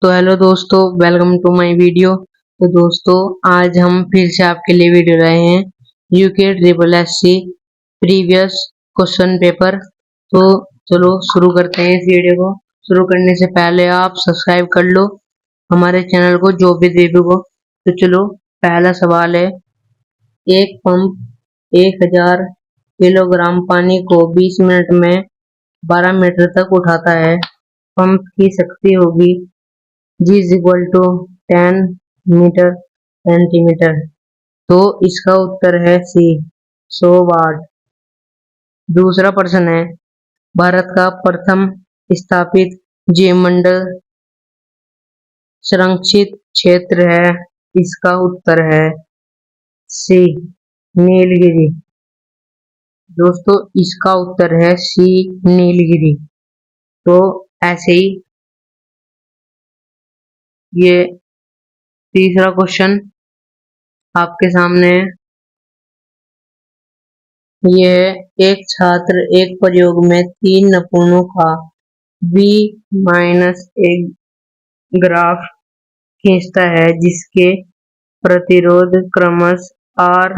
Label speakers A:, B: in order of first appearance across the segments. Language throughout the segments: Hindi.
A: तो हेलो दोस्तों, वेलकम टू माय वीडियो। तो दोस्तों, आज हम फिर से आपके लिए वीडियो लाए हैं UK triple SC previous question paper. तो चलो शुरू करते हैं इस वीडियो को। शुरू करने से पहले आप सब्सक्राइब कर लो हमारे चैनल को, जो भी रिव्यू को। तो चलो, पहला सवाल है, एक पंप 1000 किलोग्राम पानी को 20 मिनट में 12 मीटर तक उठाता है। पंप की शक्ति होगी G is equal to 10 metre centimetre. तो इसका उत्तर है सी, 100 वाट। दूसरा प्रश्न है, भारत का प्रथम स्थापित जीवमंडल संरक्षित क्षेत्र है। इसका उत्तर है सी, नीलगिरी। दोस्तों, इसका उत्तर है सी, नीलगिरी। तो ऐसे ही ये तीसरा क्वेश्चन आपके सामने है। यह एक छात्र एक प्रयोग में 3 नमूनों का V माइनस एक ग्राफ खींचता है, जिसके प्रतिरोध क्रमशः R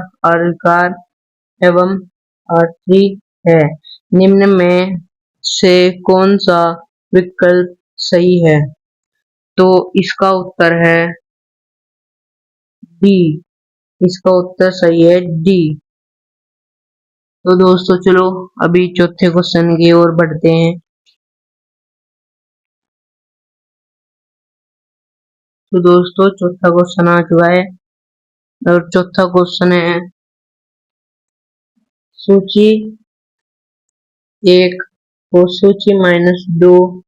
A: एवं R3 है। निम्न में से कौन सा विकल्प सही है? तो इसका उत्तर है डी। इसका उत्तर सही है डी। तो दोस्तों चलो, अभी चौथे क्वेश्चन की ओर बढ़ते हैं। तो दोस्तों, चौथा क्वेश्चन आ चुका है और चौथा क्वेश्चन है, सूची 1 को सूची -2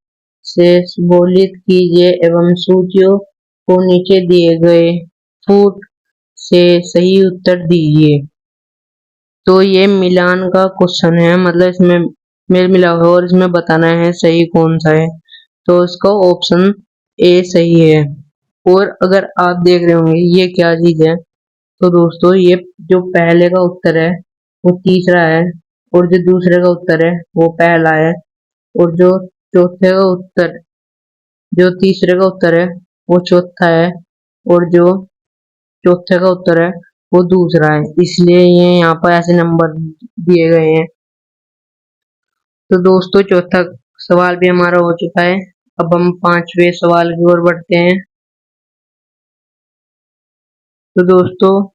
A: से सुमेलित कीजिए एवं सूचियों को नीचे दिए गए फुट से सही उत्तर दीजिए। तो ये मिलान का क्वेश्चन है, मतलब इसमें मेल मिला हुआ है और इसमें बताना है सही कौन सा है। तो इसका ऑप्शन ए सही है। और अगर आप देख रहे होंगे ये क्या चीज है, तो दोस्तों ये जो पहले का उत्तर है वो तीसरा है, और जो दूसरे का उत्तर है वो पहला है, और जो चौथे का उत्तर जो तीसरे का उत्तर है वो चौथा है, और जो चौथे का उत्तर है वो दूसरा है। इसलिए ये यहाँ पर ऐसे नंबर दिए गए हैं। तो दोस्तों, चौथा सवाल भी हमारा हो चुका है। अब हम पांचवें सवाल की ओर बढ़ते हैं। तो दोस्तों,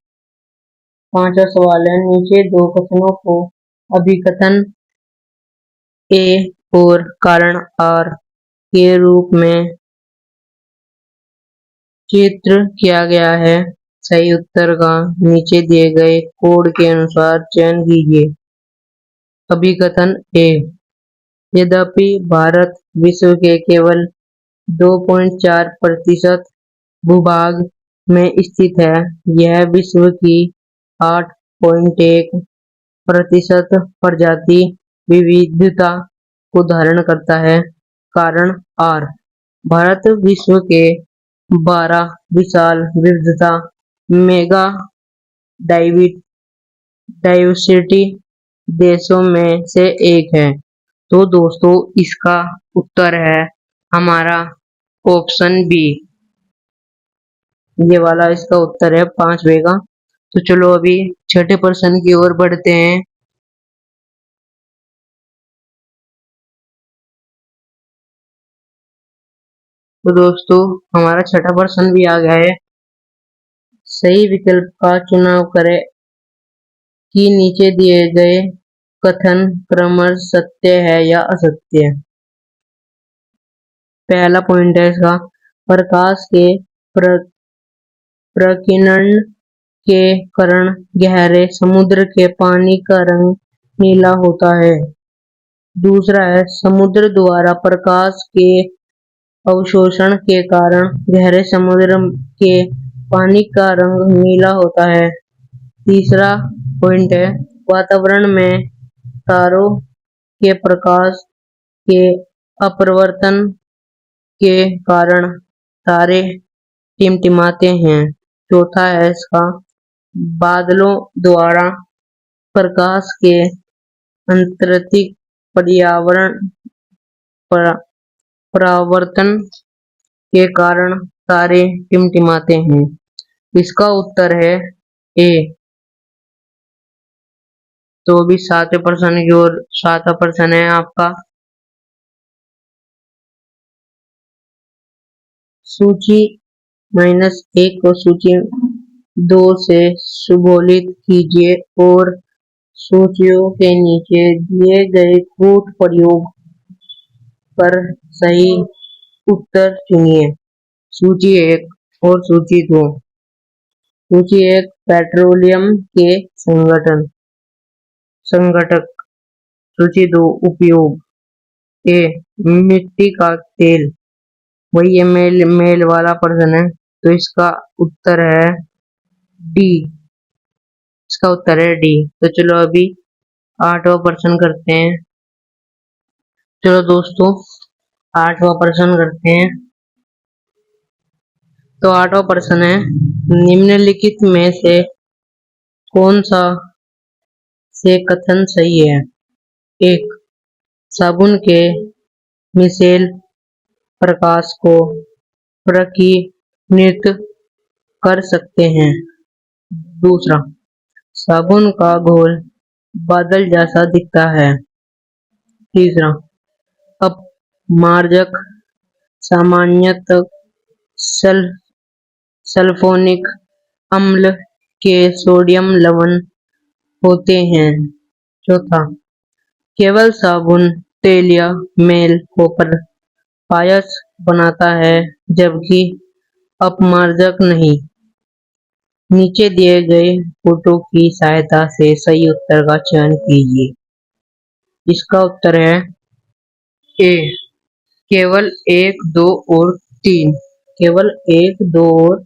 A: पांचवा सवाल है, नीचे दो कथनों को अभिकथन ए और कारण आर के रूप में चित्र किया गया है। सही उत्तर का नीचे दिए गए कोड के अनुसार चयन कीजिए। अभिकथन ए, यद्यपि भारत विश्व के केवल 2.4% भूभाग में स्थित है, यह विश्व की 8.1% प्रजाति विविधता को धारण करता है। कारण आर, भारत विश्व के 12 विशाल विविधता मेगा डाइवर्सिटी देशों में से एक है। तो दोस्तों, इसका उत्तर है हमारा ऑप्शन बी। ये वाला इसका उत्तर है पांचवे का। तो चलो, अभी छठे प्रश्न की ओर बढ़ते हैं। तो दोस्तों, हमारा छठा प्रश्न भी आ गया है। सही विकल्प का चुनाव करें कि नीचे दिए गए कथन क्रमशः सत्य है या असत्य है। पहला पॉइंट है इसका, प्रकाश के प्रकीर्णन के कारण गहरे समुद्र के पानी का रंग नीला होता है। दूसरा है, समुद्र द्वारा प्रकाश के अवशोषण के कारण गहरे समुद्र के पानी का रंग नीला होता है। तीसरा पॉइंट है, वातावरण में तारों के प्रकाश के अपवर्तन के कारण तारे टिमटिमाते हैं। चौथा है इसका, बादलों द्वारा प्रकाश के आंतरिक पर्यावरण परावर्तन के कारण तारे टिमटिमाते हैं। इसका उत्तर है ए। तो अभी 7वें प्रश्न की ओर 7वां प्रश्न है आपका। सूची -1 को सूची 2 से सुगोलित कीजिए और सूचियों के नीचे दिए गए कूट प्रयोग कर सही उत्तर चुनिए। सूची 1 और सूची 2। सूची 1 पेट्रोलियम के संघटक। सूची 2 उपयोग। ए मिट्टी का तेल। वही ये मेल वाला प्रश्न है, तो इसका उत्तर है डी। इसका उत्तर है डी। तो चलो अभी 8वां प्रश्न करते हैं। चलो दोस्तों 8वां प्रश्न करते हैं। तो 8वां प्रश्न है, निम्नलिखित में से कौन सा से कथन सही है। 1 साबुन के मिशेल प्रकाश को प्रतिनिधित्व कर सकते हैं। दूसरा साबुन का घोल बादल जैसा दिखता है। तीसरा अपमार्जक सामान्यतः सल्फोनिक अम्ल के सोडियम लवण होते हैं। चौथा केवल साबुन तेल या मेल होकर पायस बनाता है, जबकि अपमार्जक नहीं। नीचे दिए गए फोटो की सहायता से सही उत्तर का चयन कीजिए। इसका उत्तर है ए केवल 1, 2 और 3। केवल 1, 2 और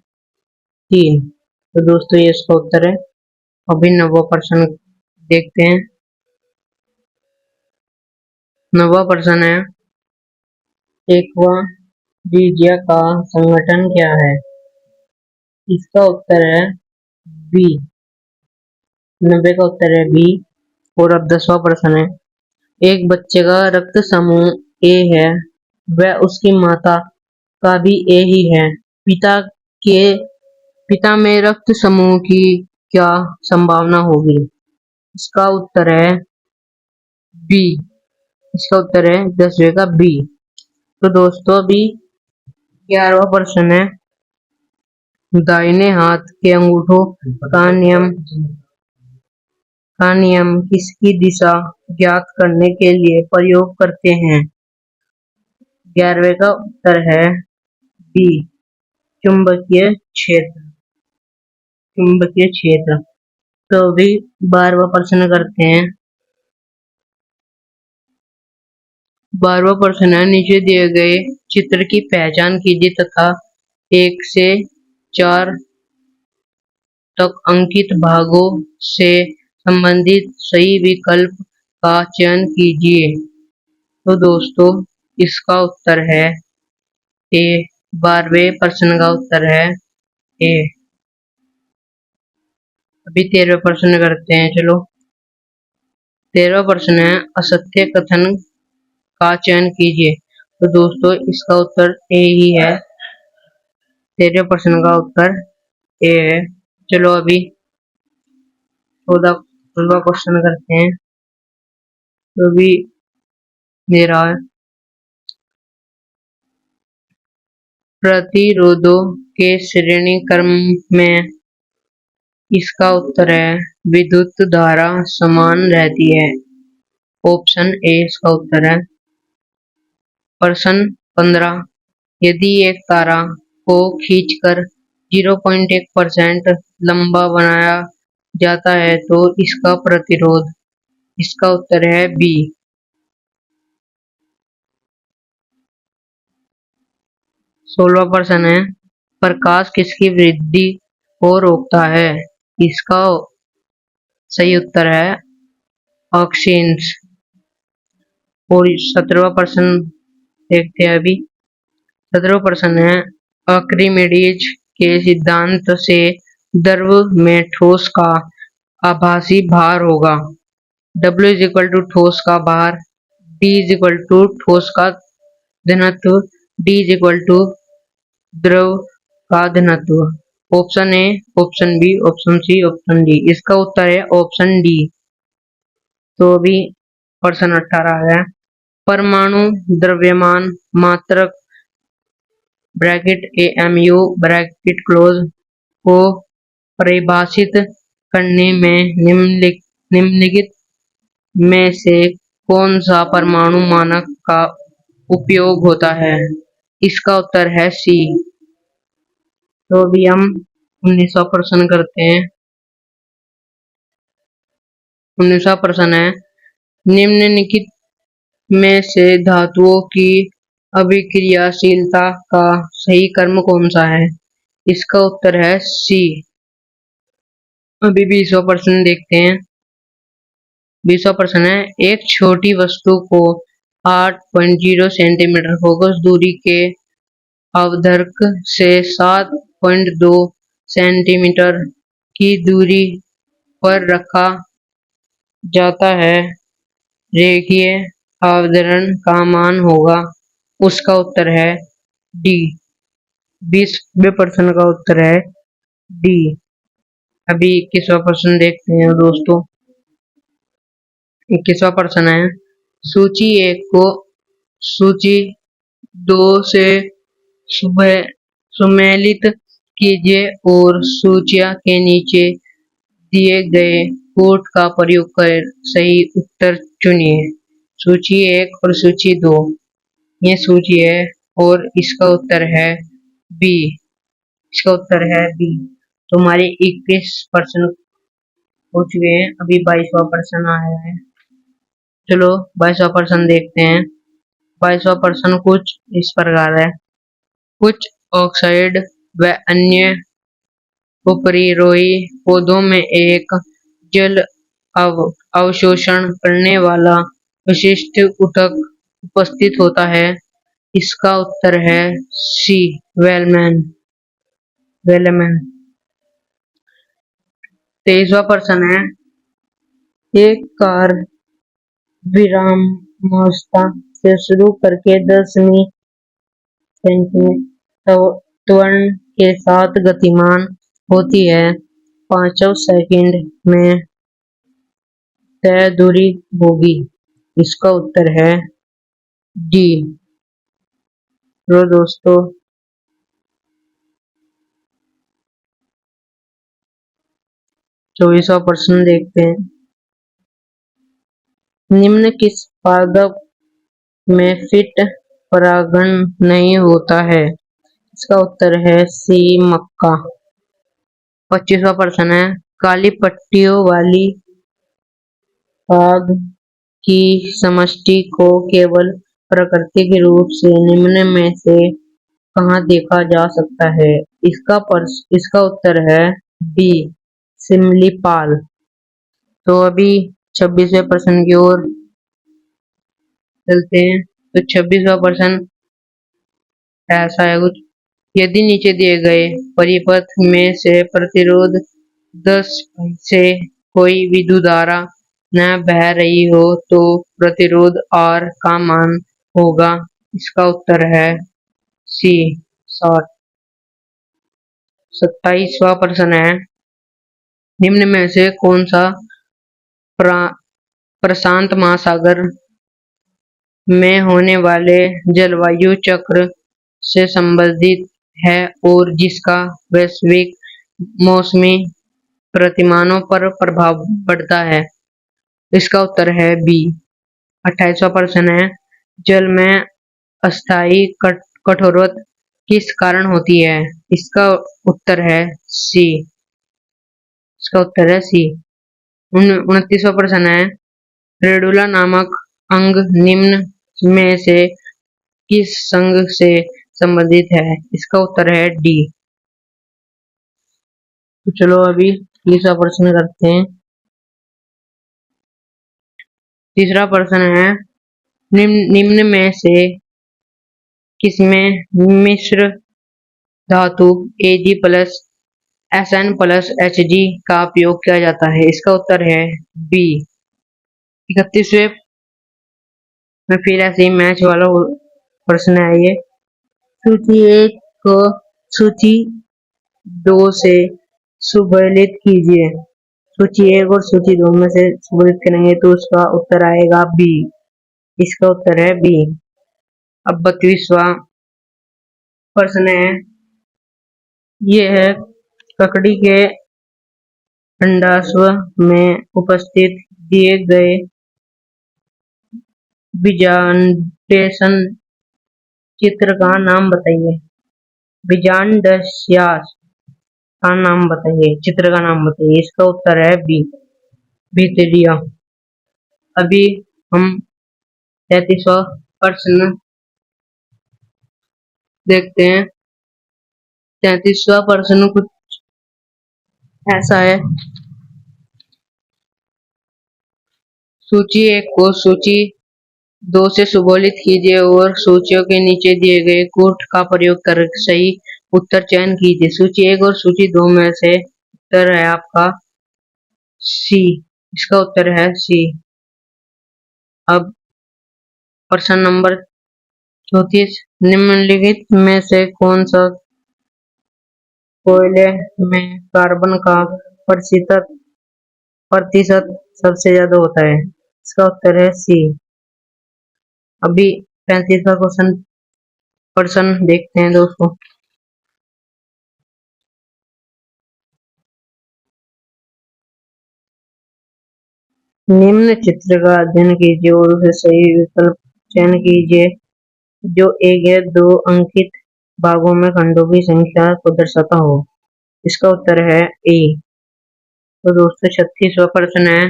A: 3। तो दोस्तों ये इसका उत्तर है। अभी 9वां प्रश्न देखते हैं। 9वां प्रश्न है, एक्वारिजिया का संगठन क्या है। इसका उत्तर है बी। 90 का उत्तर है बी। और अब 10वां प्रश्न है, एक बच्चे का रक्त समूह ए है, वह उसकी माता का भी ए ही है। पिता के पिता में रक्त समूह की क्या संभावना होगी। इसका उत्तर है बी। इसका उत्तर है 10वें का बी। तो दोस्तों अभी 11वां प्रश्न है, दाहिने हाथ के अंगूठों का नियम किसकी दिशा ज्ञात करने के लिए प्रयोग करते हैं। 11वें का उत्तर है बी चुंबकीय क्षेत्र। चुंबकीय क्षेत्र। तो अभी 12वां प्रश्न करते हैं। 12वां प्रश्न है, नीचे दिए गए चित्र की पहचान कीजिए तथा 1 से 4 तक अंकित भागों से संबंधित सही विकल्प का चयन कीजिए। तो दोस्तों इसका उत्तर है ए। 12वें प्रश्न का उत्तर है ए। अभी 13वें प्रश्न करते हैं। चलो 13वां प्रश्न है, असत्य कथन का चयन कीजिए। तो दोस्तों इसका उत्तर ए ही है। 13वें प्रश्न का उत्तर ए है। चलो अभी 14वां क्वेश्चन करते हैं। तो अभी मेरा प्रतिरोधों के श्रेणी क्रम में इसका उत्तर है विद्युत धारा समान रहती है। ऑप्शन ए इसका उत्तर है। प्रश्न 15, यदि एक तारा को खींचकर 0.1% लंबा बनाया जाता है तो इसका प्रतिरोध। इसका उत्तर है बी। 16वां प्रश्न है, प्रकाश किसकी वृद्धि को रोकता है। इसका सही उत्तर है ऑक्सीन्स। और 17वां प्रश्न देखते हैं अभी। 17वां प्रश्न है, आर्किमिडीज के सिद्धांत से द्रव में ठोस का आभासी भार होगा। W इज इक्वल टू ठोस का भार, D इज इक्वल टू ठोस का घनत्व, D इज इक्वल टू द्रव का घनत्व। Option A, option B, option C, option D. इसका उत्तर है ऑप्शन डी। तो अभी प्रश्न 18 है, परमाणु द्रव्यमान मात्रक ब्रैकेट एमयू ब्रैकेट क्लोज को परिभाषित करने में निम्नलिखित में से कौन सा परमाणु मानक का उपयोग होता है? इसका उत्तर है सी। तो अभी हम 19वां प्रश्न करते हैं। 19वां प्रश्न है, निम्नलिखित में से धातुओं की अभिक्रियाशीलता का सही क्रम कौन सा है? इसका उत्तर है सी। अभी 20वां प्रश्न देखते हैं। 20वां प्रश्न है, एक छोटी वस्तु को 8.0 सेंटीमीटर फोकस दूरी के अवधर्क से 7.2 सेंटीमीटर की दूरी पर रखा जाता है, रेखीय अवधरण का मान होगा। उसका उत्तर है डी। 20वें प्रश्न का उत्तर है डी। अभी 21वां प्रश्न देखते हैं दोस्तों। 21वां प्रश्न है, सूची 1 को सूची 2 से सुमेलित कीजिए और सूचिया के नीचे दिए गए कोड का प्रयोग कर सही उत्तर चुनिए। सूची 1 और सूची 2 ये सूची है और इसका उत्तर है बी। इसका उत्तर है बी। तो हमारे 21 प्रश्न हो चुके हैं। अभी 22वां प्रश्न आया है। चलो 22वां प्रश्न देखते हैं। 22वां प्रश्न कुछ इस प्रकार है, कुछ ऑक्साइड व अन्य उपरिरोही पौधों में एक जल अवशोषण करने वाला विशिष्ट ऊतक उपस्थित होता है। इसका उत्तर है सी, वेलमैन। 23वां प्रश्न है, एक कार विरामावस्था से शुरू करके 10वीं सेंटीमीटर त्वरण के साथ गतिमान होती है। 5 सेकंड में तय दूरी होगी। इसका उत्तर है डी। तो दोस्तों 24वां प्रश्न देखते हैं। निम्न किस पादप में फिट परागण नहीं होता है? इसका उत्तर है सी, मक्का। 25वां प्रश्न है, काली पट्टियों वाली पाद की समष्टि को केवल प्राकृतिक रूप से निम्न में से कहाँ देखा जा सकता है? इसका उत्तर है बी, सिमलीपाल। तो अभी 26वें प्रश्न की ओर चलते हैं। तो 26वां प्रश्न ऐसा है कुछ, यदि नीचे दिए गए परिपथ में से प्रतिरोध 10 से कोई विद्युत धारा न बह रही हो तो प्रतिरोध R का मान होगा। इसका उत्तर है सी, 60। 27वां प्रश्न है, निम्न में से कौन सा प्रशांत महासागर में होने वाले जलवायु चक्र से संबंधित है और जिसका वैश्विक मौसमी प्रतिमानों पर प्रभाव पड़ता है? इसका उत्तर है बी। 28वां प्रश्न है, जल में अस्थायी कठोरता किस कारण होती है? इसका उत्तर है सी। इसका उत्तर है सी। 29वां प्रश्न है, रेडुला नामक अंग निम्न में से किस संघ से संबंधित है? इसका उत्तर है डी। तो चलो अभी तीसरा प्रश्न करते हैं। तीसरा प्रश्न है, निम्न में से किसमें मिश्र धातु Ag plus Sn plus Hg का उपयोग किया जाता है? इसका उत्तर है बी। 31वें में फिर ऐसे ही मैच वाला प्रश्न है ये। सूची 1 को सूची 2 से सुमेलित कीजिए। सूची 1 और सूची 2 में से सुमेलित करेंगे तो उसका उत्तर आएगा बी। इसका उत्तर है बी। अब 32वां प्रश्न है, ये है ककड़ी के अंडाश्व में उपस्थित दिए गए बीजांडेशन चित्र का नाम बताइए। बीजांडस्यास का नाम बताइए, चित्र का नाम बताइए। इसका उत्तर है बी, भित्रिया। अभी हम 33वां प्रश्न देखते हैं। 33वां प्रश्न कुछ ऐसा है, सूची 1 को सूची 2 से सुमेलित कीजिए और सूचियों के नीचे दिए गए कूट का प्रयोग कर सही उत्तर चयन कीजिए। सूची 1 और सूची 2 में से उत्तर है आपका सी। इसका उत्तर है सी। अब प्रश्न नंबर 34, निम्नलिखित में से कौन सा कोयले में कार्बन का प्रतिशत सबसे ज्यादा होता है। इसका उत्तर है सी। अभी 35वां प्रश्न देखते हैं दोस्तों। निम्न चित्र का अध्ययन कीजिए और उसे सही विकल्प चयन कीजिए जो 1 या 2 अंकित भागों में खंडों की संख्या को दर्शाता हो। इसका उत्तर है ए। तो दोस्तों 36वां प्रश्न है,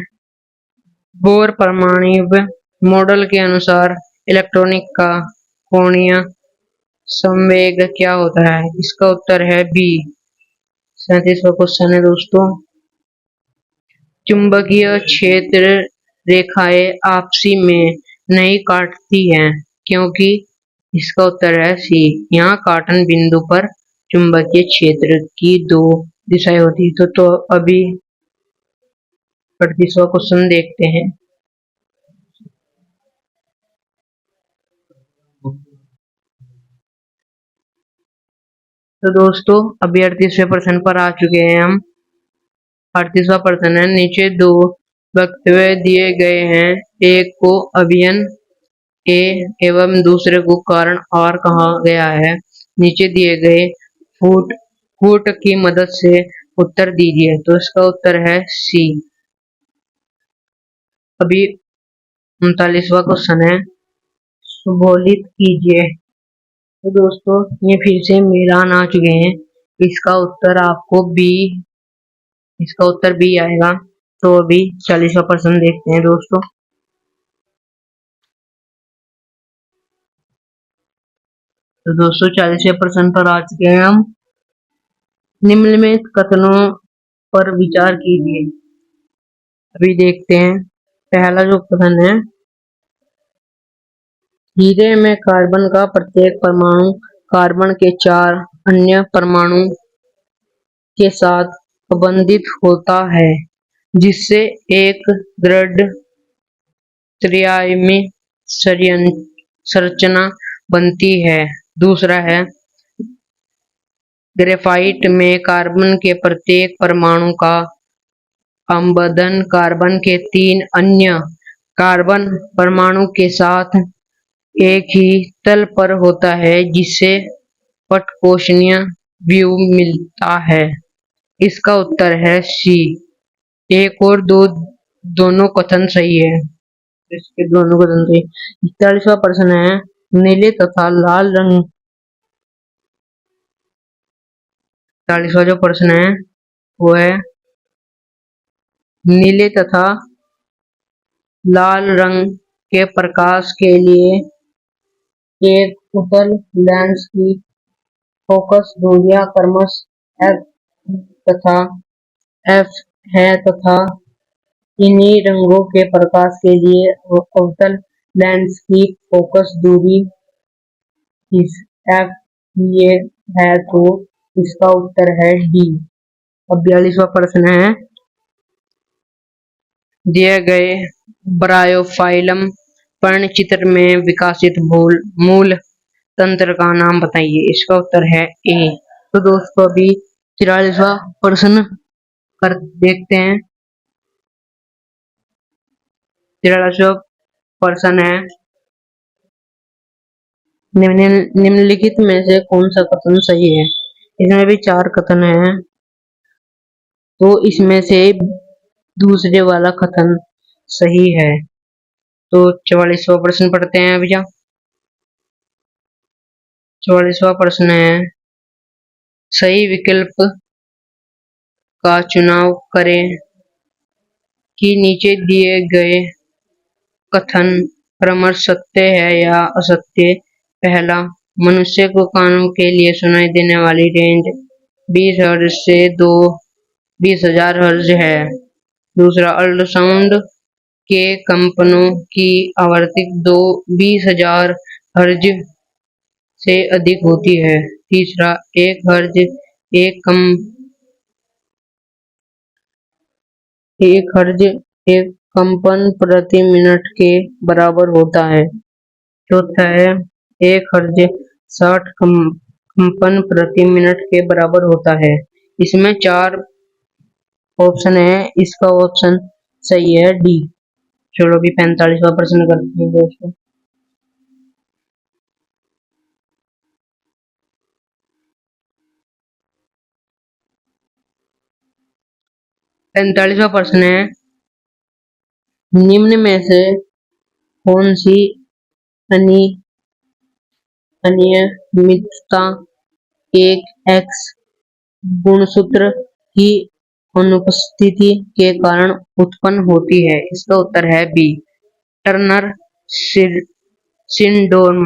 A: बोर परमाणु मॉडल के अनुसार इलेक्ट्रॉनिक का कोणीय संवेग क्या होता है। इसका उत्तर है बी। 37वां क्वेश्चन है दोस्तों, चुंबकीय क्षेत्र रेखाएं आपसी में नहीं काटती हैं क्योंकि। इसका उत्तर है सी। यहाँ काटन बिंदु पर चुंबकीय क्षेत्र की 2 दिशाएं होती है। तो अभी 38वां क्वेश्चन देखते हैं। तो दोस्तों अभी 38वें प्रश्न पर आ चुके हैं हम। 38वां प्रश्न है, नीचे 2 वक्तव्य दिए गए हैं, एक को अभिन्न ए एवं दूसरे को कारण आर कहा गया है। नीचे दिए गए कूट की मदद से उत्तर दीजिए। तो इसका उत्तर है सी। अभी 39वां क्वेश्चन है, सुमेलित कीजिए। तो दोस्तों ये फिर से मिलान आ चुके हैं। इसका उत्तर आपको बी, इसका उत्तर बी आएगा। तो अभी 40वां प्रश्न देखते हैं दोस्तों। तो दोस्तों 40वें प्रश्न पर आ चुके हैं हम। निम्नलिखित कथनों पर विचार कीजिए। अभी देखते हैं पहला जो कथन है, हीरे में कार्बन का प्रत्येक परमाणु कार्बन के 4 अन्य परमाणु के साथ बंधित होता है जिससे एक दृढ़ त्रिआयामी संरचना बनती है। दूसरा है, ग्रेफाइट में कार्बन के प्रत्येक परमाणु का अबंधन कार्बन के 3 अन्य कार्बन परमाणु के साथ एक ही तल पर होता है जिससे पटकोष्ठीय व्यू मिलता है। इसका उत्तर है सी। 1 और 2 दोनों कथन सही है। इसके दोनों कथन सही। 41वां प्रश्न है, नीले तथा लाल रंग। 41वां जो प्रश्न है वो है, नीले तथा लाल रंग के प्रकाश के लिए एक उत्तल लेंस की फोकस दूरियां क्रमशः f तथा f है तथा इन्हीं रंगों के प्रकाश के लिए अवतल लेंस की फोकस दूरी इस f ये है। तो इसका उत्तर है डी। अब 42वां प्रश्न है, दिए गए ब्रायोफाइलम पर्णचित्र में विकसित मूल तंत्र का नाम बताइए। इसका उत्तर है ए। तो दोस्तों अभी 44वां प्रश्न कर देखते हैं। 43वां प्रश्न है, निम्नलिखित में से कौन सा कथन सही है। इसमें भी 4 कथन है, तो इसमें से दूसरे वाला कथन सही है। तो 44वां प्रश्न पढ़ते हैं भैया। 44वां प्रश्न है, सही विकल्प का चुनाव करें कि नीचे दिए गए कथन क्रमश सत्य है या असत्य। पहला, मनुष्य को कानों के लिए सुनाई देने वाली रेंज 20 हर्ट्ज से 20,000 हर्ट्ज है। दूसरा, अल्ट्रासाउंड के कंपनों की आवृत्ति 20,000 हर्ट्ज से अधिक होती है। तीसरा, एक हर्ट्ज एक कंपन प्रति मिनट के बराबर होता है। चौथा है, एक हर्ट्ज 60 कंपन प्रति मिनट के बराबर होता है। इसमें 4 ऑप्शन है, इसका ऑप्शन सही है डी। चलो भी 45वां प्रश्न करते हैं दोस्तों। 45वां प्रश्न है, निम्न में से कौन सी अनियमितता एक एक्स गुणसूत्र की अनुपस्थिति के कारण उत्पन्न होती है। इसका उत्तर है बी, टर्नर सिंड्रोम।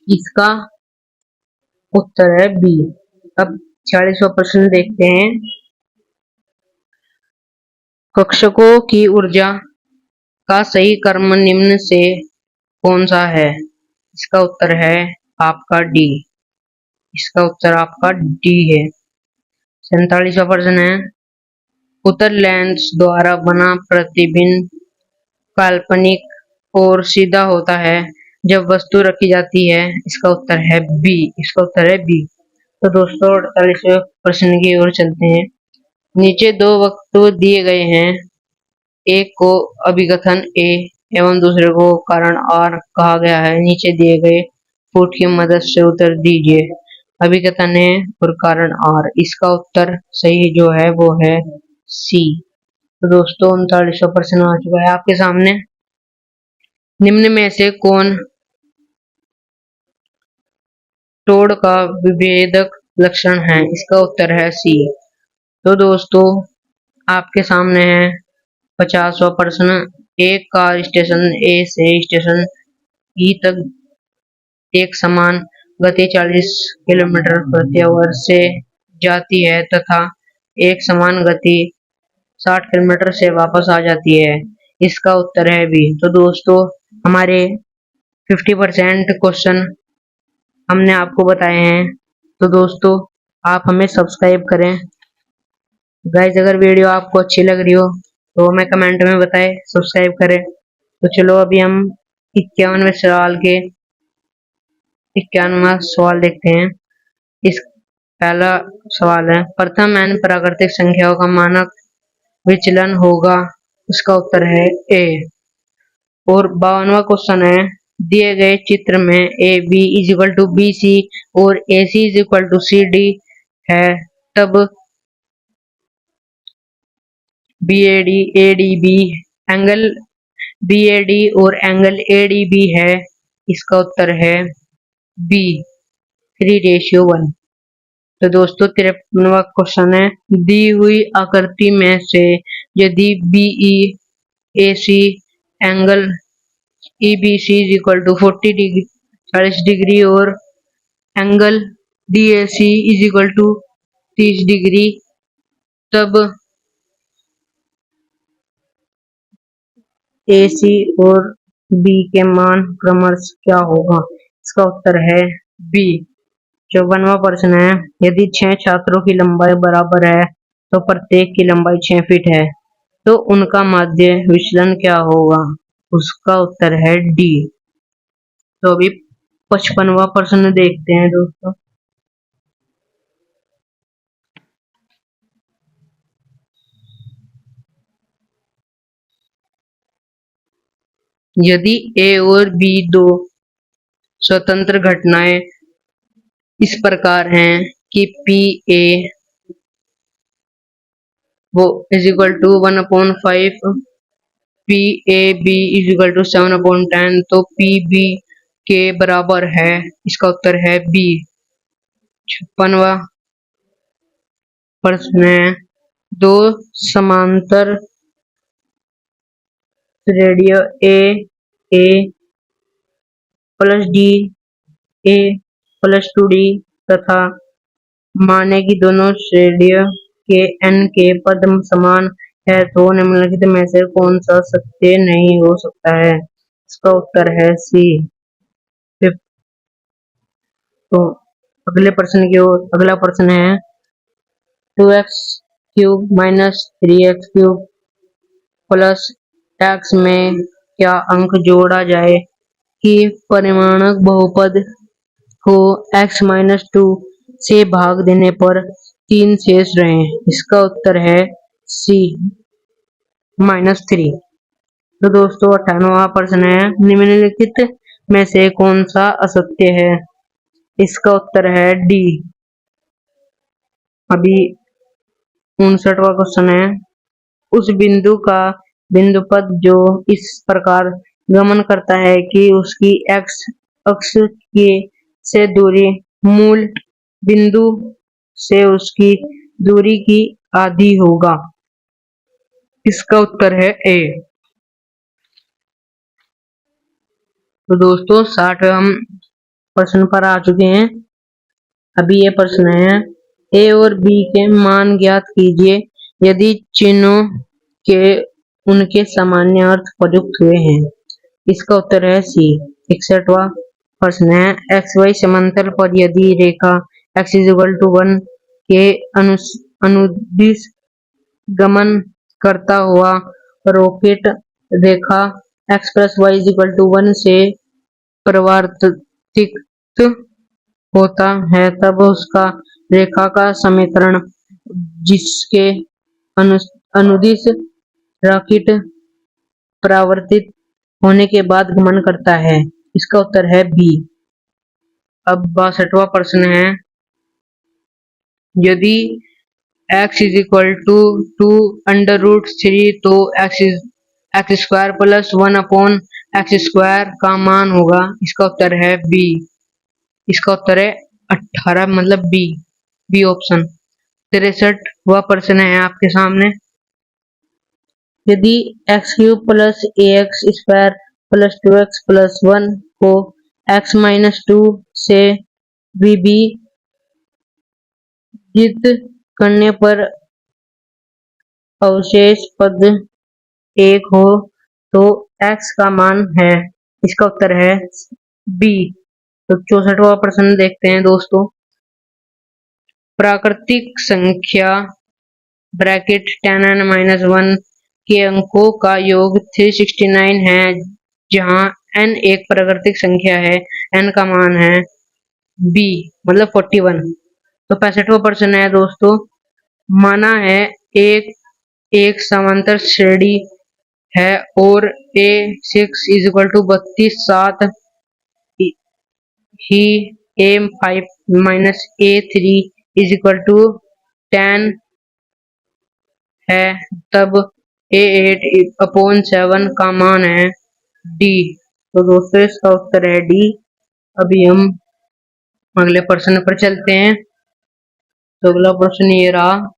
A: इसका उत्तर है बी। अब 46वां प्रश्न देखते हैं। कक्षकों की ऊर्जा का सही क्रम निम्न से कौन सा है। इसका उत्तर है आपका डी। इसका उत्तर आपका डी है। 47वां प्रश्न है, उत्तल लेंस द्वारा बना प्रतिबिंब काल्पनिक और सीधा होता है जब वस्तु रखी जाती है। इसका उत्तर है बी। इसका उत्तर है बी। तो दोस्तों 48वें प्रश्न की ओर चलते हैं। नीचे 2 वस्तु दिए गए हैं, एक को अभिकथन ए एवं दूसरे को कारण आर कहा गया है। नीचे दिए गए फुट की मदद से उत्तर दीजिए। अभिकथन है और कारण आर। इसका उत्तर सही जो है वो है सी। तो दोस्तों 39वां प्रश्न आ चुका है आपके सामने। निम्न में से कौन टोड का विभेदक लक्षण है। इसका उत्तर है सी। तो दोस्तों आपके सामने है 50वां प्रश्न। एक कार स्टेशन ए से स्टेशन ई तक एक समान गति 40 किलोमीटर प्रति आवर से जाती है तथा एक समान गति 60 किलोमीटर से वापस आ जाती है। इसका उत्तर है बी। तो दोस्तों हमारे 50% क्वेश्चन हमने आपको बताए हैं। तो दोस्तों आप हमें सब्सक्राइब करें। गाइस अगर वीडियो आपको अच्छी लग रही हो तो हमें कमेंट में बताएं, सब्सक्राइब करें। तो चलो अभी हम 51वें सवाल के 51वां सवाल देखते हैं। इस पहला सवाल है, प्रथम n प्राकृतिक संख्याओं का मानक विचलन होगा। इसका उत्तर है ए। और 52वां क्वेश्चन है, दिए गए चित्र में A B is equal to B C और A C is equal to C D है, तब B A D A D B angle B A D और एंगल ए डी बी है। इसका उत्तर है बी 3:1। तो दोस्तों 53वां क्वेश्चन है, दी हुई आकृति में से यदि B E A C angle E B C is equal to 40 degree और angle D A C is equal to 30 degree, तब ए सी और बी के मान क्रमश क्या होगा। इसका उत्तर है बी। 54वां प्रश्न है, यदि 6 छात्रों की लंबाई बराबर है तो प्रत्येक की लंबाई 6 फीट है, तो उनका माध्य विचलन क्या होगा। उसका उत्तर है डी। तो अभी 55वां प्रश्न देखते हैं दोस्तों। यदि ए और बी दो स्वतंत्र घटनाएं इस प्रकार हैं कि पी ए वो is equal to 1/5, P A B is equal to 7/10, तो पी बी के बराबर है। इसका उत्तर है बी। 56वां प्रश्न है, दो समांतर श्रेणियों A plus D A plus 2D तथा माने कि दोनों श्रेणियों के n के पद समान है तो निम्नलिखित में से कौन सा सत्य नहीं हो सकता है। इसका उत्तर है सी। तो अगले प्रश्न की ओर, अगला प्रश्न है 2x³ minus 3x³ plus x में क्या अंक जोड़ा जाए कि परिमाणक बहुपद को x-2 से भाग देने पर 3 शेष रहे। इसका उत्तर है सी -3। तो दोस्तों 58वां प्रश्न है, निम्नलिखित में से कौन सा असत्य है। इसका उत्तर है डी। अभी 59वां क्वेश्चन है, उस बिंदु का बिंदुपद जो इस प्रकार गमन करता है कि उसकी x अक्ष के से दूरी मूल बिंदु से उसकी दूरी की आधी होगा। इसका उत्तर है ए। तो दोस्तों 60वें प्रश्न पर आ चुके हैं। अभी ये प्रश्न है, ए और बी के मान ज्ञात कीजिए यदि चिन्हों के उनके सामान्य अर्थ प्रयुक्त हुए हैं। इसका उत्तर है सी। 61वां प्रश्न है, XY समांतर पर यदि रेखा x=1 के अनुदिश गमन करता हुआ रॉकेट रेखा x+y=1 से परिवर्तित होता है तब उसका रेखा का समीकरण जिसके अनुदिश रॉकेट परावर्तित होने के बाद गमन करता है। इसका उत्तर है बी। अब 62वां प्रश्न है, यदि x=2√3 तो x² + 1/x² का मान होगा। इसका उत्तर है बी। इसका उत्तर है 18 मतलब बी ऑप्शन। 63वां प्रश्न है आपके सामने, यदि x³ + ax² + 2x + 1 को x-2 से विभाजित करने पर अवशेष पद 1 हो तो x का मान है। इसका उत्तर है बी। तो 64वां प्रश्न देखते हैं दोस्तों, प्राकृतिक संख्या (10n-1) के अंकों का योग 369 है जहां n एक प्राकृतिक संख्या है। n का मान है बी मतलब 41। तो 65वां प्रश्न है दोस्तों, माना है एक समांतर श्रेणी है और a6=32 7 ही a5 - a3=10 है तब a8/7 का मान है डी। तो दोस्तों इसका उत्तर है डी। अभी हम अगले प्रश्न पर चलते हैं। तो अगला प्रश्न ये रहा,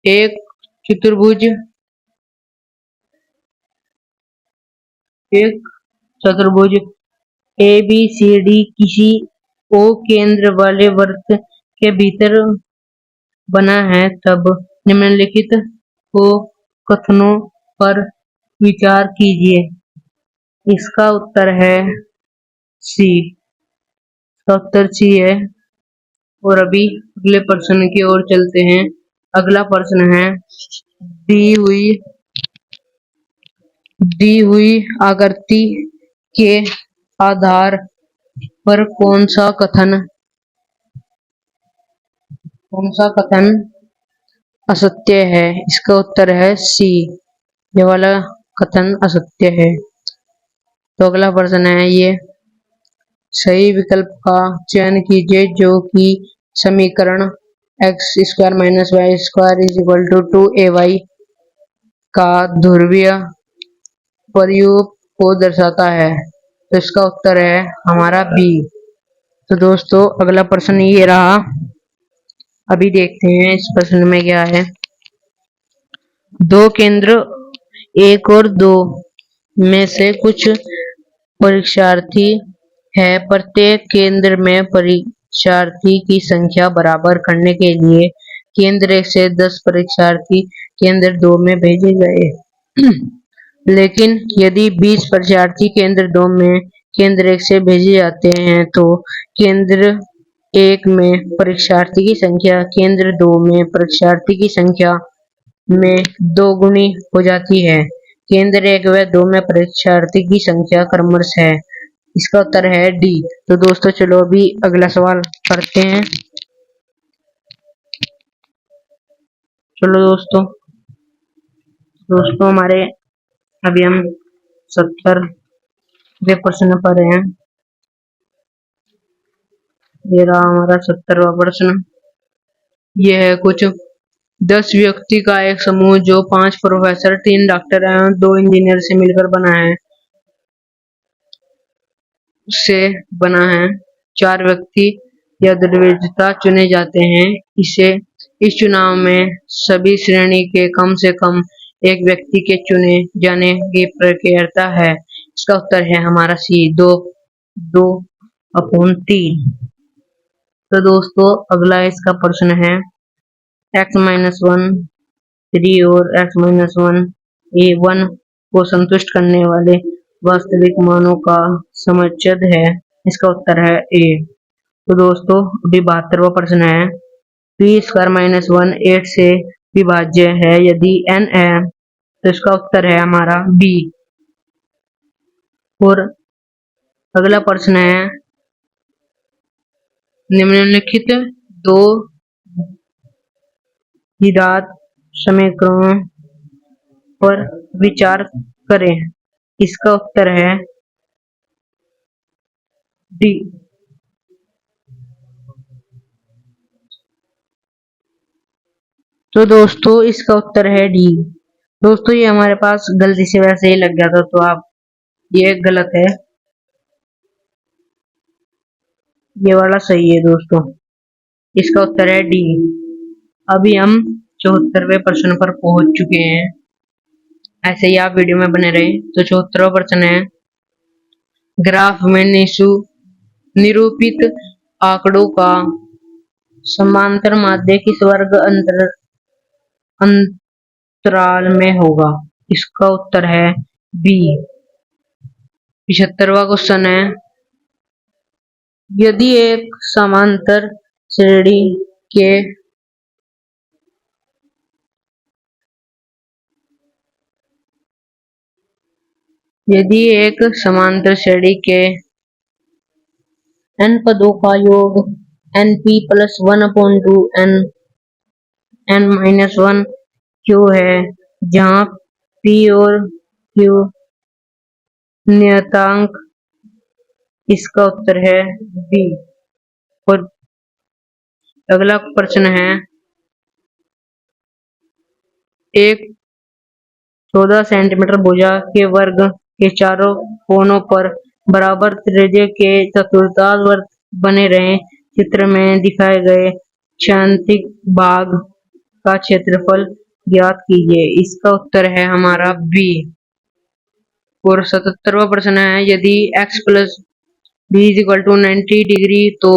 A: एक चतुर्भुज ABCD किसी O केंद्र वाले वृत्त के भीतर बना है तब निम्नलिखित को कथनों पर विचार कीजिए। इसका उत्तर है सी। इसका उत्तर सी है। और अभी अगले प्रश्न की ओर चलते हैं। अगला प्रश्न है, दी हुई आकृति के आधार पर कौन सा कथन असत्य है? इसका उत्तर है सी, ये वाला कथन असत्य है। तो अगला प्रश्न है, ये सही विकल्प का चयन कीजिए जो कि समीकरण X square minus Y square is equal to 2ay का ध्रुवीय प्रयोग को दर्शाता है। तो इसका उत्तर है हमारा बी। तो दोस्तों अगला प्रश्न ये रहा, अभी देखते हैं इस प्रश्न में क्या है। दो केंद्र 1 और 2 में से कुछ परीक्षार्थी है। प्रत्येक केंद्र में परीक्षार्थी की संख्या बराबर करने के लिए केंद्र 1 से 10 परीक्षार्थी केंद्र 2 में भेजे गए। लेकिन यदि 20 परीक्षार्थी केंद्र 2 में केंद्र 1 से भेजे जाते हैं तो केंद्र 1 में परीक्षार्थी की संख्या केंद्र 2 में परीक्षार्थी की संख्या में 2 गुनी हो जाती है। केंद्र 1 व 2 में परीक्षार्थी की संख्या क्रमशः है। इसका उत्तर है डी। तो दोस्तों चलो अभी अगला सवाल करते हैं। चलो दोस्तों हमारे अभी हम 70वें प्रश्न पर हैं। ये रहा हमारा 70वां प्रश्न। यह है कुछ 10 व्यक्ति का एक समूह जो 5 प्रोफेसर 3 डॉक्टर एवं 2 इंजीनियर से मिलकर बना है। 4 व्यक्ति या दलवेजता चुने जाते हैं। इस चुनाव में सभी श्रेणी के कम से कम एक व्यक्ति के चुने जाने की प्रक्रिया है। इसका उत्तर है हमारा सी, 2/3। तो दोस्तों अगला इसका प्रश्न है, x-1 3 और x-1 1 को संतुष्ट करने वाले वास्तविक मानों का समुच्चय है। इसका उत्तर है ए। तो दोस्तों अभी 72वां प्रश्न है, p² - 8 से विभाज्य है यदि n है। तो इसका उत्तर है हमारा बी। और अगला प्रश्न है, निम्नलिखित दो द्विघात समीकरणों पर विचार करें। इसका उत्तर है डी। तो दोस्तों इसका उत्तर है डी। दोस्तों ये हमारे पास गलती से वैसे ही लग गया था, तो आप ये गलत है, ये वाला सही है दोस्तों। इसका उत्तर है डी। अभी हम 74वें प्रश्न पर पहुंच चुके हैं। ऐसे ही आप वीडियो में बने रहे। तो 74वां प्रश्न है, ग्राफ में निरूपित आंकड़ों का समांतर माध्य किस वर्ग अंतराल में होगा। इसका उत्तर है बी। 75वां क्वेश्चन है, यदि एक समांतर श्रेणी के n पदों का योग np+1/2 n-1 q है, जहां p और q नियतांक। इसका उत्तर है बी। और अगला प्रश्न है, एक 14 सेंटीमीटर भुजा के वर्ग के चारों कोनों पर बराबर त्रिज्या के चतुर्थांश बने रहे। चित्र में दिखाए गए क्षैतिज भाग का क्षेत्रफल ज्ञात कीजिए। इसका उत्तर है हमारा बी। और 77वां प्रश्न है, यदि x + b = 90 डिग्री तो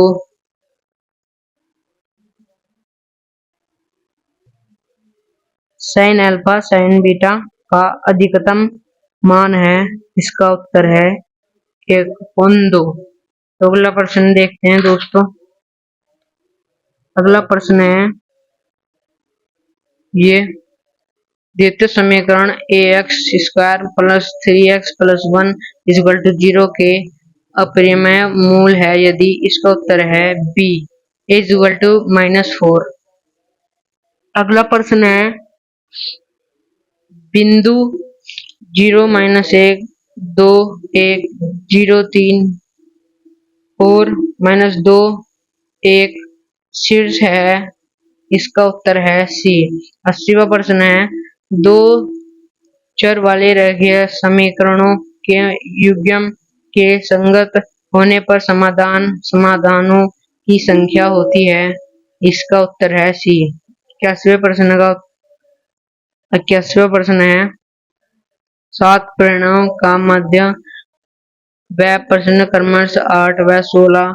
A: sin अल्फा sin बीटा का अधिकतम मान है। इसका उत्तर है 1/2। तो अगला प्रश्न देखते हैं दोस्तों। अगला प्रश्न है, ये द्वितीय समीकरण ax² + 3x + 1 = 0 के अपरिमेय मूल है यदि। इसका उत्तर है बी, इज इक्वल टू -4। अगला प्रश्न है बिंदु 0 -1 2 1 0 3 और -2 1 शीर्ष है। इसका उत्तर है सी। 80वां प्रश्न है दो चर वाले रेखीय समीकरणों के युग्म के संगत होने पर समाधानों की संख्या होती है। इसका उत्तर है सी। 81वां प्रश्न है 7 परिणाम का मध्य व प्रश्न क्रमश 8 व 16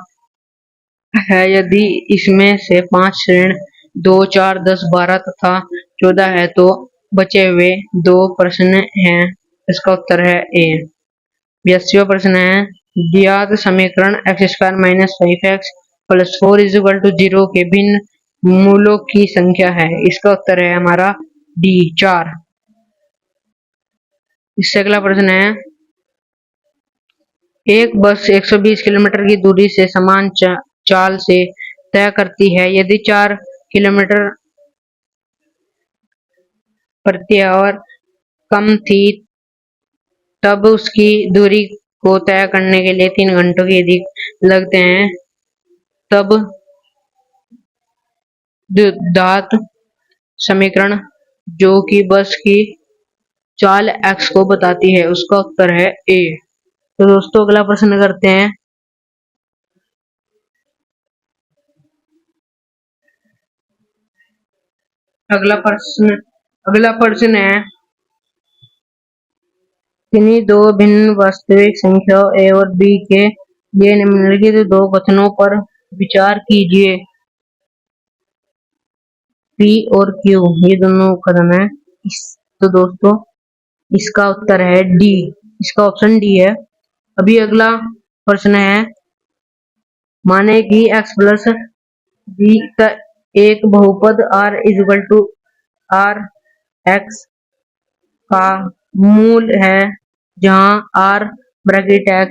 A: है यदि इसमें से 5 ऋण 2 4 10 12 तथा 14 है तो बचे हुए दो प्रश्न हैं। इसका उत्तर है ए। 82वां प्रश्न है ज्ञात समीकरण x² - 5x + 4 = 0 के भिन्न मूलों की संख्या है। इसका उत्तर है हमारा डी 4। इससे अगला प्रश्न है एक बस 120 किलोमीटर की दूरी से समान चाल से तय करती है यदि 4 किलोमीटर प्रति आवर कम थी तब उसकी दूरी को तय करने के लिए 3 घंटों की अधिक लगते हैं। तब द्विघात समीकरण जो कि बस की चाल x को बताती है उसका उत्तर है ए। तो दोस्तों अगला प्रश्न करते हैं अगला प्रश्न है किन्हीं दो भिन्न वास्तविक संख्याओं a और b के लिए निम्नलिखित दो कथनों पर विचार कीजिए। p और q ये दोनों कथन है। तो दोस्तों इसका उत्तर है डी। इसका ऑप्शन डी है। अभी अगला प्रश्न है माने कि x प्लस बी का एक बहुपद r r x का मूल है जहां r bracket x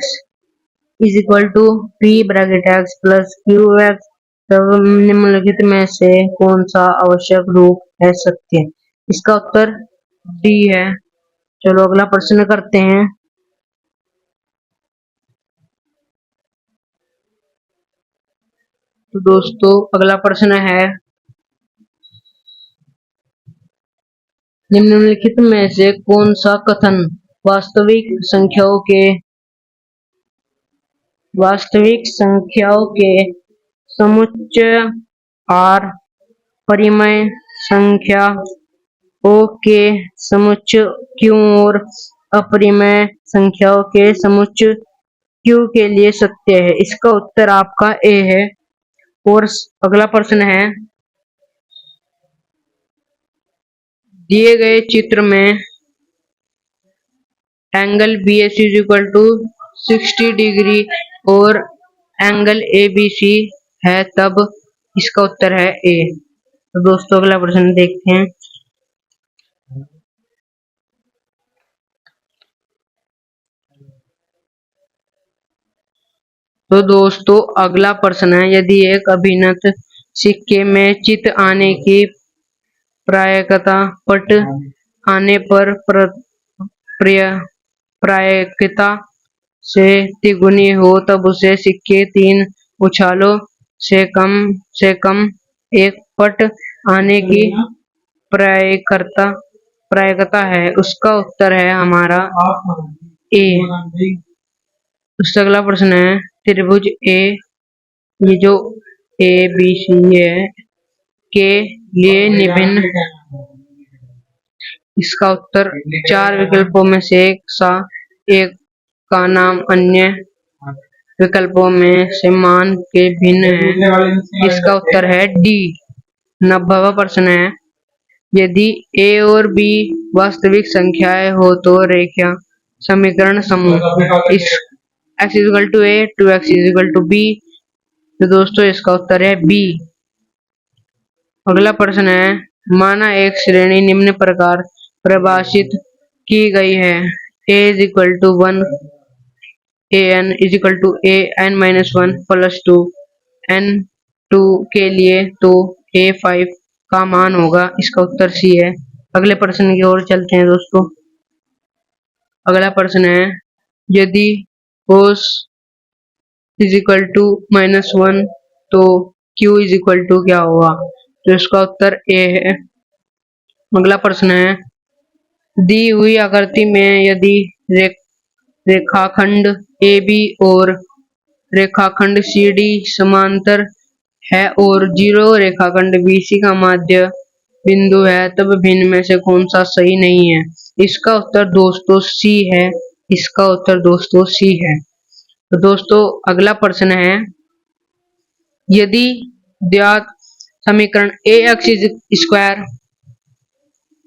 A: is equal to p bracket x plus Q X. तब निम्नलिखित में से कौन सा आवश्यक रूप है सत्य। इसका उत्तर डी है। चलो अगला प्रश्न करते हैं। तो दोस्तों अगला प्रश्न है निम्नलिखित में से कौन सा कथन वास्तविक संख्याओं के समुच्चय r परिमेय संख्याओं के समुच्चय q और अपरिमेय संख्याओं के समुच्चय q के लिए सत्य है। इसका उत्तर आपका ए है। और अगला प्रश्न है दिए गए चित्र में angle BAC is equal to 60 degree और एंगल ABC है तब इसका उत्तर है ए। तो दोस्तों अगला प्रश्न देखते हैं। तो दोस्तों अगला प्रश्न है यदि एक अभिन्नत सिक्के में चित आने की प्रायिकता पट आने पर प्रायिकता से तिगुनी हो तब उसे सिक्के 3 उछालों से कम एक पट आने की प्रायिकता है। उसका उत्तर है हमारा ए। उससे अगला प्रश्न है त्रिभुज ए ये जो ABC है के लिए निम्न इसका उत्तर 4 विकल्पों में से एक का नाम अन्य विकल्पों में से मान के भिन्न है। इसका उत्तर है डी। 90वां प्रश्न है यदि a और b वास्तविक संख्याएं हो तो रेखीय समीकरण समूह इस x equal to a 2x equal to b। तो दोस्तों इसका उत्तर है बी। अगला प्रश्न है माना एक श्रेणी निम्न प्रकार परिभाषित की गई है a is equal to 1 an is equal to A N minus one plus two N two के लिए तो a5 का मान होगा। इसका उत्तर सी है। अगले प्रश्न की ओर चलते हैं दोस्तों। अगला प्रश्न है यदि cos is equal to minus one तो q इज इक्वल टू क्या होगा? तो इसका उत्तर ए है। अगला प्रश्न है दी हुई आकृति में यदि रेखाखंड AB और रेखाखंड CD समांतर है और जीरो रेखाखंड BC का मध्य बिंदु है तब भिन्न में से कौन सा सही नहीं है? इसका उत्तर दोस्तों C है। इसका उत्तर दोस्तों C है। तो दोस्तों अगला प्रश्न है यदि ज्ञात समीकरण ax square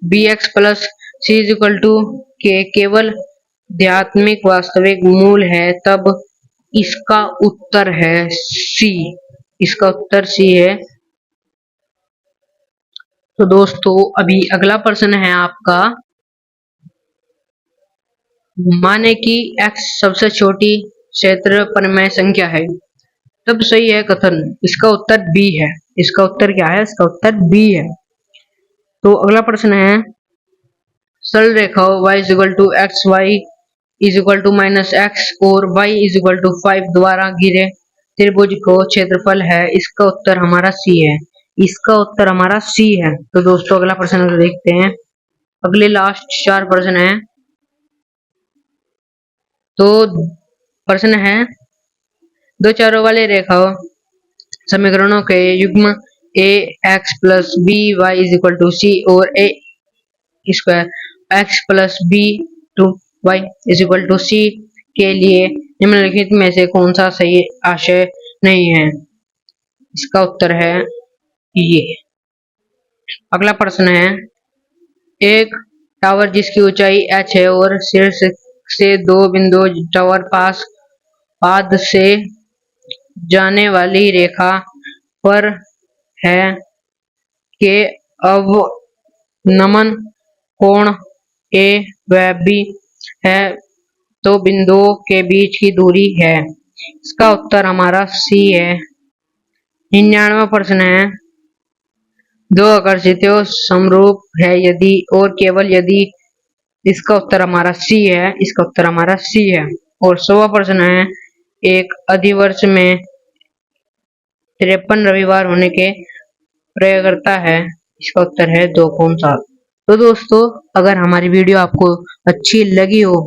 A: bx plus c is equal to के केवल ध्यात्मिक वास्तविक मूल है तब इसका उत्तर है सी। इसका उत्तर सी है। तो दोस्तों अभी अगला प्रश्न है आपका माने कि x सबसे छोटी क्षेत्र परिमेय संख्या है तब सही है कथन। इसका उत्तर बी है। इसका उत्तर क्या है? इसका उत्तर बी है। तो अगला प्रश्न है सरल रेखाओं y is equal to X Y is equal to minus X और y इज इक्वल टू 5 द्वारा घिरे त्रिभुज को क्षेत्रफल है। इसका उत्तर हमारा सी है। इसका उत्तर हमारा सी है। तो दोस्तों अगला प्रश्न देखते हैं। अगले लास्ट 4 प्रश्न है। तो प्रश्न है दो चारों वाले रेखाओं समीकरणों के युग्म A X plus B Y is equal to C और A square X plus B two Y is equal to C के लिए निम्नलिखित में से कौन सा सही आशय नहीं है? इसका उत्तर है ये। अगला प्रश्न है एक टावर जिसकी ऊंचाई h है और शीर्ष से दो बिंदु टावर पास पाद से जाने वाली रेखा पर है के अवनमन कोण ए व बी है तो बिंदुओं के बीच की दूरी है। इसका उत्तर हमारा सी है। 99वां प्रश्न है दो आकृतियों समरूप है यदि और केवल यदि। इसका उत्तर हमारा सी है। इसका उत्तर हमारा सी है। और 100वां प्रश्न है एक अधिवर्ष में 53 रविवार होने के प्रयोग करता है। इसका उत्तर है 2.7। तो दोस्तों अगर हमारी वीडियो आपको अच्छी लगी हो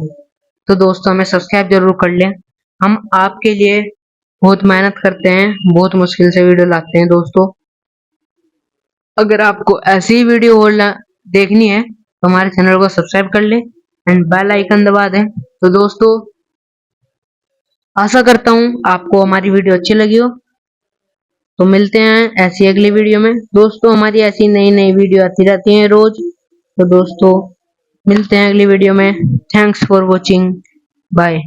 A: तो दोस्तों हमें सब्सक्राइब जरूर कर लें। हम आपके लिए बहुत मेहनत करते हैं, बहुत मुश्किल से वीडियो लाते हैं दोस्तों। अगर आपको ऐसी वीडियो और देखनी है तो हमारे चैनल को सब्सक्राइब कर लें एंड बेल आइकन दबा दें। तो दोस्तों आशा करता हूँ आपको हमारी वीडियो अच्छी लगी हो। तो मिलते हैं ऐसी अगली वीडियो में। दोस्तों हमारी ऐसी नई नई वीडियो आती रहती हैं रोज। तो दोस्तों मिलते हैं अगली वीडियो में। Thanks for watching. बाय।